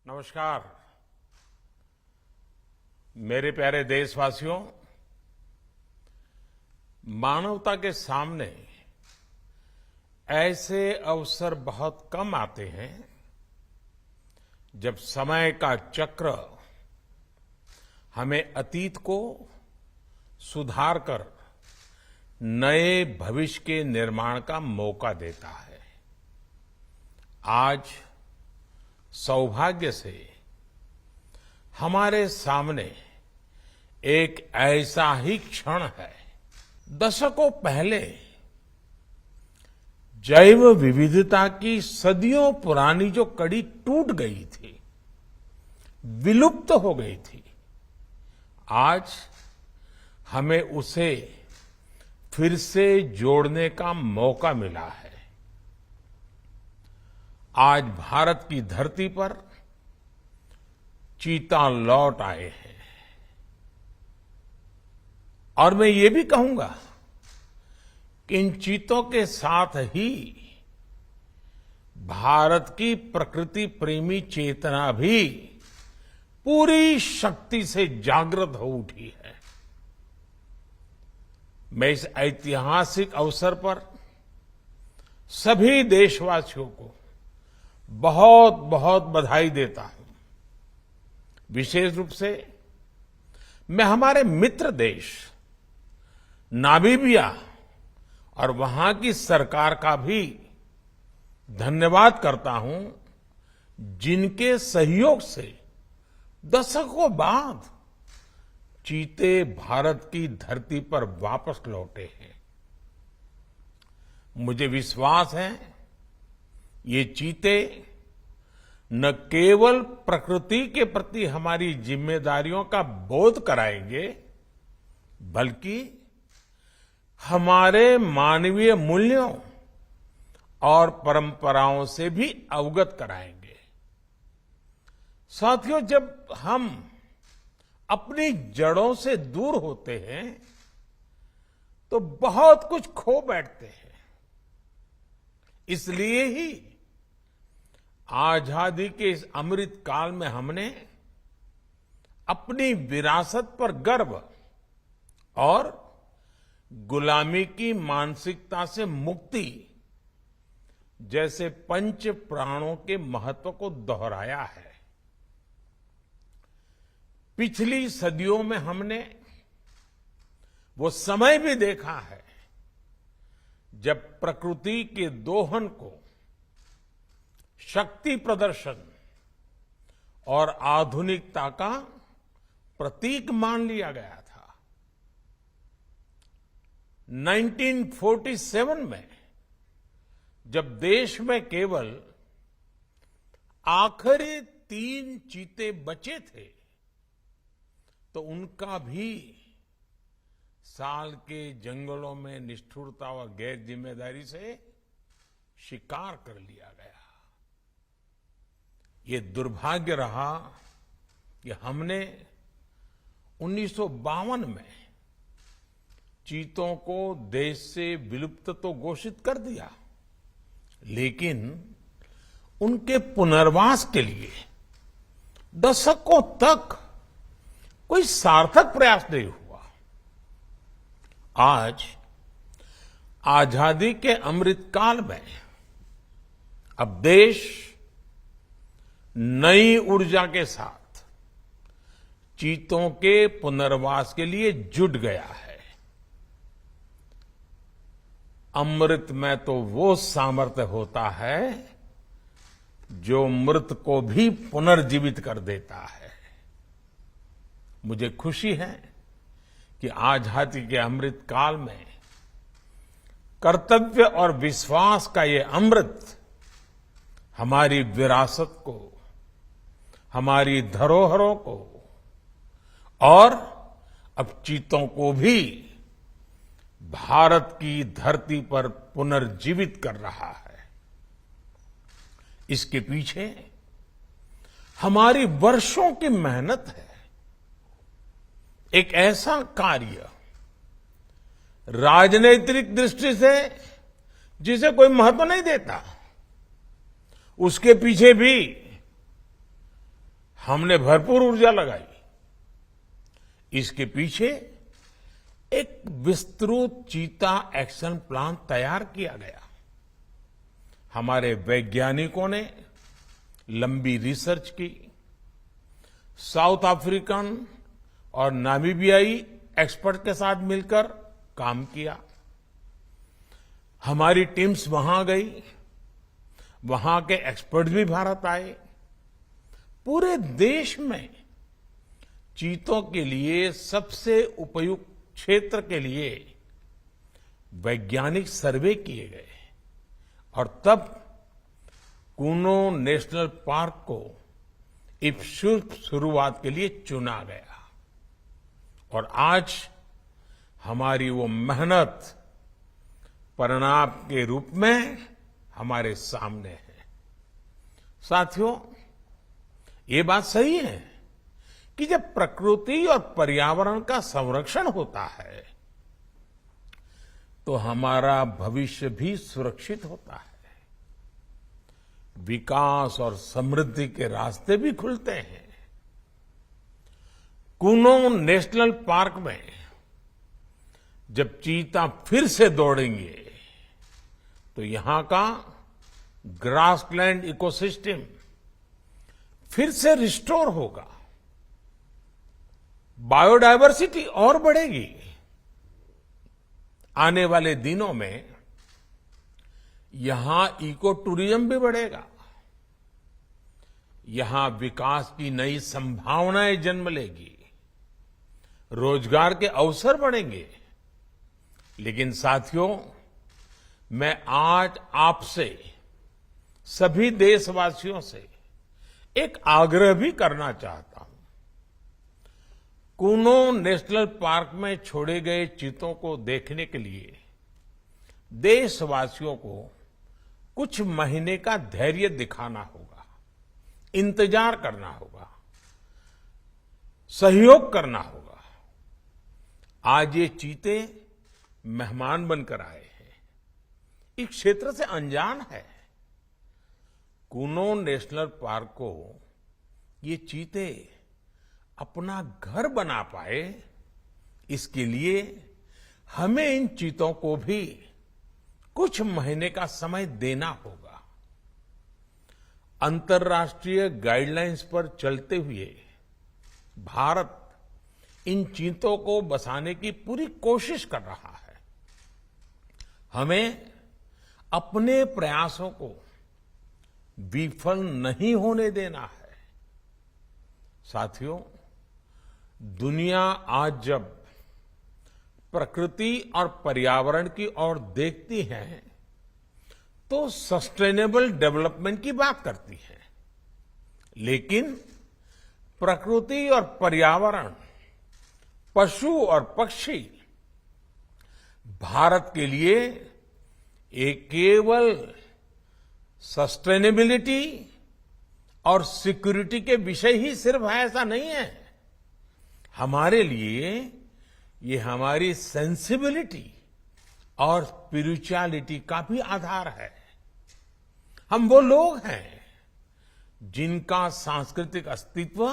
नमस्कार। मेरे प्यारे देशवासियों, मानवता के सामने ऐसे अवसर बहुत कम आते हैं जब समय का चक्र हमें अतीत को सुधार कर नए भविष्य के निर्माण का मौका देता है। आज सौभाग्य से हमारे सामने एक ऐसा ही क्षण है। दशकों पहले जैव विविधता की सदियों पुरानी जो कड़ी टूट गई थी, विलुप्त हो गई थी, आज हमें उसे फिर से जोड़ने का मौका मिला है। आज भारत की धरती पर चीता लौट आए हैं और मैं ये भी कहूंगा कि इन चीतों के साथ ही भारत की प्रकृति प्रेमी चेतना भी पूरी शक्ति से जागृत हो उठी है। मैं इस ऐतिहासिक अवसर पर सभी देशवासियों को बहुत बहुत बधाई देता हूं। विशेष रूप से मैं हमारे मित्र देश नामीबिया और वहां की सरकार का भी धन्यवाद करता हूं, जिनके सहयोग से दशकों बाद चीते भारत की धरती पर वापस लौटे हैं। मुझे विश्वास है ये चीते न केवल प्रकृति के प्रति हमारी जिम्मेदारियों का बोध कराएंगे, बल्कि हमारे मानवीय मूल्यों और परंपराओं से भी अवगत कराएंगे। साथियों, जब हम अपनी जड़ों से दूर होते हैं तो बहुत कुछ खो बैठते हैं। इसलिए ही आजादी के इस अमृत काल में हमने अपनी विरासत पर गर्व और गुलामी की मानसिकता से मुक्ति जैसे पंच प्राणों के महत्व को दोहराया है। पिछली सदियों में हमने वो समय भी देखा है जब प्रकृति के दोहन को शक्ति प्रदर्शन और आधुनिकता का प्रतीक मान लिया गया था। 1947 में जब देश में केवल आखिरी 3 चीते बचे थे तो उनका भी साल के जंगलों में निष्ठुरता और गैर जिम्मेदारी से शिकार कर लिया गया। ये दुर्भाग्य रहा कि हमने 1952 में चीतों को देश से विलुप्त तो घोषित कर दिया, लेकिन उनके पुनर्वास के लिए दशकों तक कोई सार्थक प्रयास नहीं हुआ। आज आजादी के अमृत काल में अब देश नई ऊर्जा के साथ चीतों के पुनर्वास के लिए जुट गया है। अमृत में तो वो सामर्थ्य होता है जो मृत को भी पुनर्जीवित कर देता है। मुझे खुशी है कि आजादी के अमृत काल में कर्तव्य और विश्वास का ये अमृत हमारी विरासत को, हमारी धरोहरों को और अब चीतों को भी भारत की धरती पर पुनर्जीवित कर रहा है। इसके पीछे हमारी वर्षों की मेहनत है। एक ऐसा कार्य राजनीतिक दृष्टि से जिसे कोई महत्व नहीं देता, उसके पीछे भी हमने भरपूर ऊर्जा लगाई। इसके पीछे एक विस्तृत चीता एक्शन प्लान तैयार किया गया। हमारे वैज्ञानिकों ने लंबी रिसर्च की, साउथ अफ्रीकन और नामीबियाई एक्सपर्ट के साथ मिलकर काम किया। हमारी टीम्स वहां गई, वहां के एक्सपर्ट भी भारत आए। पूरे देश में चीतों के लिए सबसे उपयुक्त क्षेत्र के लिए वैज्ञानिक सर्वे किए गए और तब कूनो नेशनल पार्क को इस शुभ शुरुआत के लिए चुना गया। और आज हमारी वो मेहनत परिणाम के रूप में हमारे सामने है। साथियों, ये बात सही है कि जब प्रकृति और पर्यावरण का संरक्षण होता है तो हमारा भविष्य भी सुरक्षित होता है, विकास और समृद्धि के रास्ते भी खुलते हैं। कूनो नेशनल पार्क में जब चीता फिर से दौड़ेंगे तो यहां का ग्रासलैंड इकोसिस्टम फिर से रिस्टोर होगा, बायोडायवर्सिटी और बढ़ेगी। आने वाले दिनों में यहां इको टूरिज्म भी बढ़ेगा, यहां विकास की नई संभावनाएं जन्म लेगी, रोजगार के अवसर बढ़ेंगे। लेकिन साथियों, मैं आज आपसे सभी देशवासियों से एक आग्रह भी करना चाहता हूं। कूनो नेशनल पार्क में छोड़े गए चीतों को देखने के लिए देशवासियों को कुछ महीने का धैर्य दिखाना होगा, इंतजार करना होगा, सहयोग करना होगा। आज ये चीते मेहमान बनकर आए हैं, इस क्षेत्र से अनजान है। कूनो नेशनल पार्क को ये चीते अपना घर बना पाए, इसके लिए हमें इन चीतों को भी कुछ महीने का समय देना होगा। अंतर्राष्ट्रीय गाइडलाइंस पर चलते हुए भारत इन चीतों को बसाने की पूरी कोशिश कर रहा है। हमें अपने प्रयासों को विफल नहीं होने देना है। साथियों, दुनिया आज जब प्रकृति और पर्यावरण की ओर देखती है तो सस्टेनेबल डेवलपमेंट की बात करती है, लेकिन प्रकृति और पर्यावरण, पशु और पक्षी भारत के लिए एक केवल सस्टेनेबिलिटी और सिक्योरिटी के विषय ही सिर्फ है ऐसा नहीं है। हमारे लिए ये हमारी सेंसिबिलिटी और स्पिरिचुअलिटी का भी आधार है। हम वो लोग हैं जिनका सांस्कृतिक अस्तित्व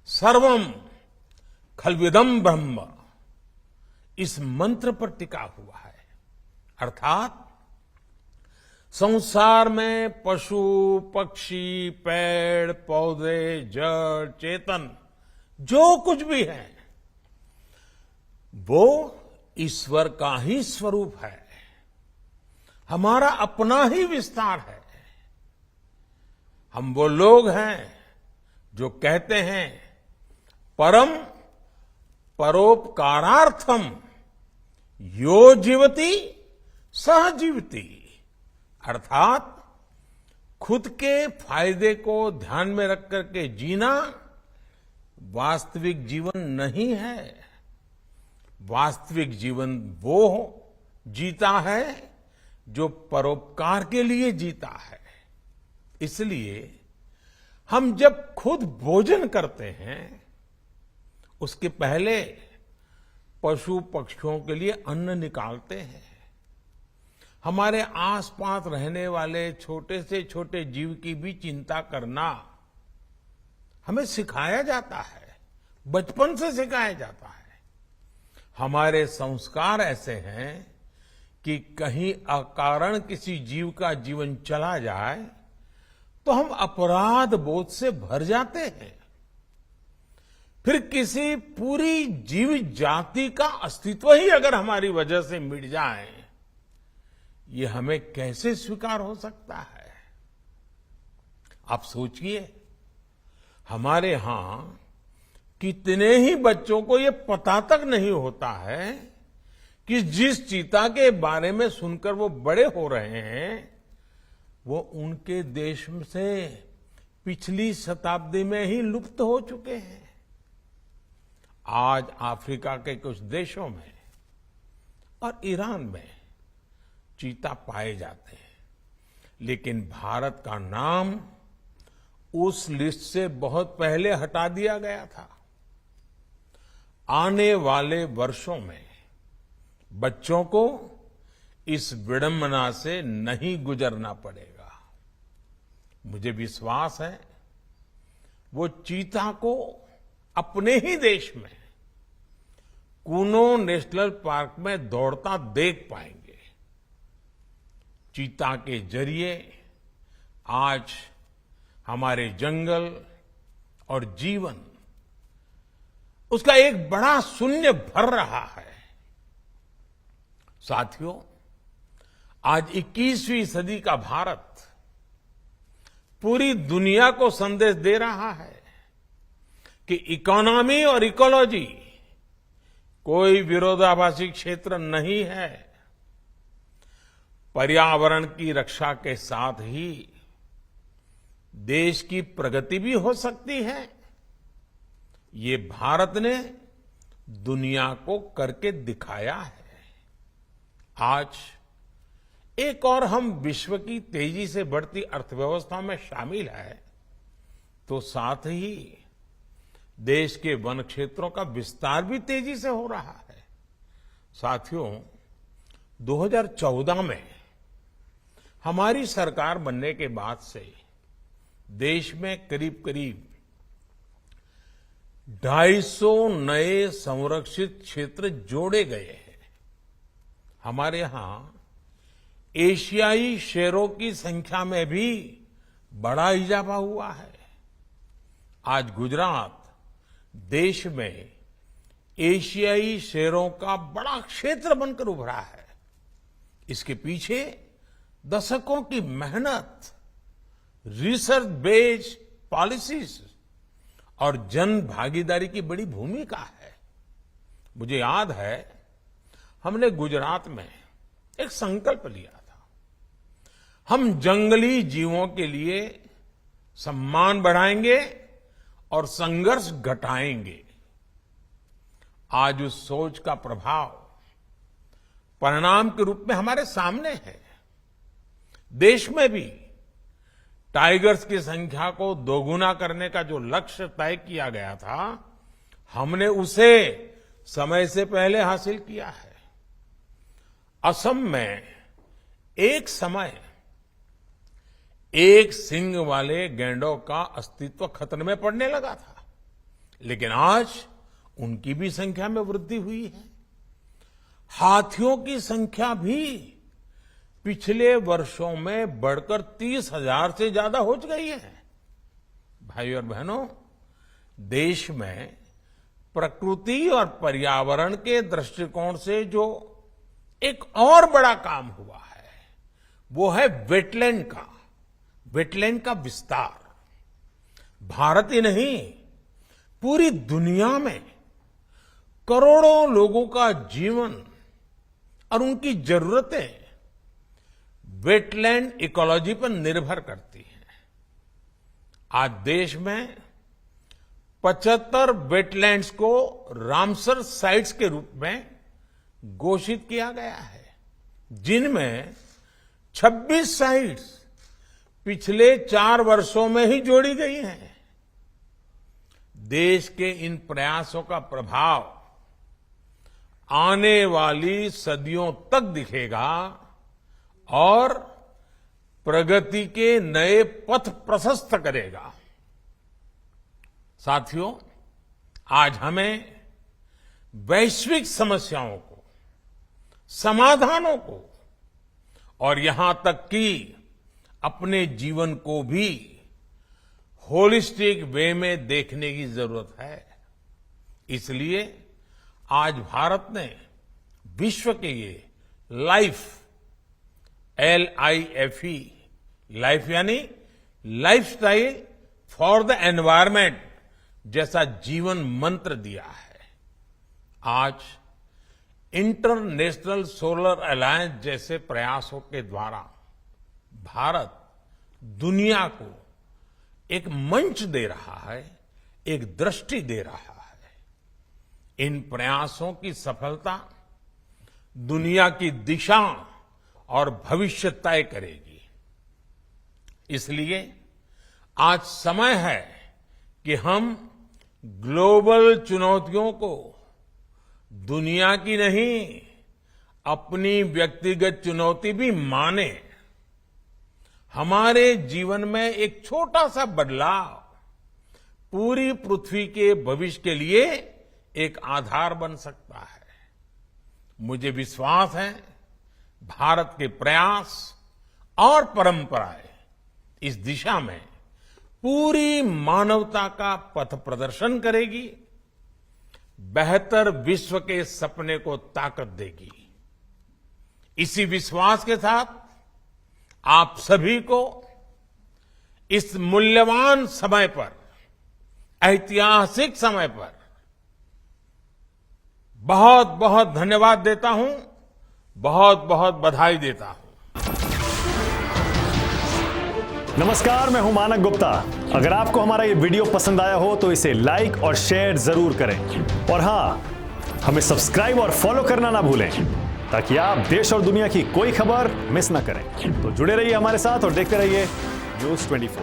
सर्वम खलविदम ब्रह्म इस मंत्र पर टिका हुआ है। अर्थात संसार में पशु, पक्षी, पेड़, पौधे, जड़, चेतन जो कुछ भी है वो ईश्वर का ही स्वरूप है, हमारा अपना ही विस्तार है। हम वो लोग हैं जो कहते हैं परम परोपकारार्थम यो जीवति सह जीवति, अर्थात खुद के फायदे को ध्यान में रख करके जीना वास्तविक जीवन नहीं है। वास्तविक जीवन वो जीता है जो परोपकार के लिए जीता है। इसलिए हम जब खुद भोजन करते हैं उसके पहले पशु पक्षियों के लिए अन्न निकालते हैं। हमारे आसपास रहने वाले छोटे से छोटे जीव की भी चिंता करना हमें सिखाया जाता है, बचपन से सिखाया जाता है। हमारे संस्कार ऐसे हैं कि कहीं अकारण किसी जीव का जीवन चला जाए तो हम अपराध बोध से भर जाते हैं। फिर किसी पूरी जीवित जाति का अस्तित्व ही अगर हमारी वजह से मिट जाए, ये हमें कैसे स्वीकार हो सकता है? आप सोचिए, हमारे यहां कितने ही बच्चों को ये पता तक नहीं होता है कि जिस चीता के बारे में सुनकर वो बड़े हो रहे हैं, वो उनके देश से पिछली शताब्दी में ही लुप्त हो चुके हैं। आज अफ्रीका के कुछ देशों में और ईरान में चीता पाए जाते हैं, लेकिन भारत का नाम उस लिस्ट से बहुत पहले हटा दिया गया था। आने वाले वर्षों में बच्चों को इस विडंबना से नहीं गुजरना पड़ेगा। मुझे विश्वास है वो चीता को अपने ही देश में कूनो नेशनल पार्क में दौड़ता देख पाएंगे। चीता के जरिए आज हमारे जंगल और जीवन, उसका एक बड़ा शून्य भर रहा है। साथियों, आज 21वीं सदी का भारत पूरी दुनिया को संदेश दे रहा है कि इकोनॉमी और इकोलॉजी कोई विरोधाभासी क्षेत्र नहीं है। पर्यावरण की रक्षा के साथ ही देश की प्रगति भी हो सकती है। ये भारत ने दुनिया को करके दिखाया है। आज एक और हम विश्व की तेजी से बढ़ती अर्थव्यवस्था में शामिल है, तो साथ ही देश के वन क्षेत्रों का विस्तार भी तेजी से हो रहा है। साथियों, 2014 में हमारी सरकार बनने के बाद से देश में करीब करीब 250 नए संरक्षित क्षेत्र जोड़े गए हैं। हमारे यहां एशियाई शेरों की संख्या में भी बड़ा इजाफा हुआ है। आज गुजरात देश में एशियाई शेरों का बड़ा क्षेत्र बनकर उभरा है। इसके पीछे दशकों की मेहनत, रिसर्च बेस्ड पॉलिसीज और जन भागीदारी की बड़ी भूमिका है। मुझे याद है, हमने गुजरात में एक संकल्प लिया था, हम जंगली जीवों के लिए सम्मान बढ़ाएंगे और संघर्ष घटाएंगे। आज उस सोच का प्रभाव परिणाम के रूप में हमारे सामने है। देश में भी टाइगर्स की संख्या को दोगुना करने का जो लक्ष्य तय किया गया था, हमने उसे समय से पहले हासिल किया है। असम में एक समय एक सींग वाले गैंडों का अस्तित्व खतरे में पड़ने लगा था, लेकिन आज उनकी भी संख्या में वृद्धि हुई है। हाथियों की संख्या भी पिछले वर्षों में बढ़कर 30,000 से ज्यादा हो गई है। भाइयों और बहनों, देश में प्रकृति और पर्यावरण के दृष्टिकोण से जो एक और बड़ा काम हुआ है, वो है वेटलैंड का विस्तार। भारत ही नहीं, पूरी दुनिया में करोड़ों लोगों का जीवन और उनकी जरूरतें वेटलैंड इकोलॉजी पर निर्भर करती हैं। आज देश में 75 वेटलैंड्स को रामसर साइट्स के रूप में घोषित किया गया है, जिनमें 26 साइट्स पिछले 4 वर्षों में ही जोड़ी गई हैं। देश के इन प्रयासों का प्रभाव आने वाली सदियों तक दिखेगा और प्रगति के नए पथ प्रशस्त करेगा। साथियों, आज हमें वैश्विक समस्याओं को, समाधानों को और यहां तक कि अपने जीवन को भी होलिस्टिक वे में देखने की जरूरत है। इसलिए आज भारत ने विश्व के ये लाइफ, LIFE, लाइफ यानी लाइफस्टाइल फॉर द एनवायरमेंट जैसा जीवन मंत्र दिया है। आज इंटरनेशनल सोलर अलायंस जैसे प्रयासों के द्वारा भारत दुनिया को एक मंच दे रहा है, एक दृष्टि दे रहा है। इन प्रयासों की सफलता दुनिया की दिशा और भविष्य तय करेगी। इसलिए आज समय है कि हम ग्लोबल चुनौतियों को दुनिया की नहीं, अपनी व्यक्तिगत चुनौती भी माने। हमारे जीवन में एक छोटा सा बदलाव पूरी पृथ्वी के भविष्य के लिए एक आधार बन सकता है। मुझे विश्वास है भारत के प्रयास और परंपराएं इस दिशा में पूरी मानवता का पथ प्रदर्शन करेगी, बेहतर विश्व के सपने को ताकत देगी। इसी विश्वास के साथ आप सभी को इस मूल्यवान समय पर, ऐतिहासिक समय पर बहुत बहुत धन्यवाद देता हूं, बहुत बहुत बधाई देता हूं। नमस्कार, मैं हूं मानक गुप्ता। अगर आपको हमारा ये वीडियो पसंद आया हो तो इसे लाइक और शेयर जरूर करें और हां, हमें सब्सक्राइब और फॉलो करना ना भूलें ताकि आप देश और दुनिया की कोई खबर मिस ना करें। तो जुड़े रहिए हमारे साथ और देखते रहिए News 24।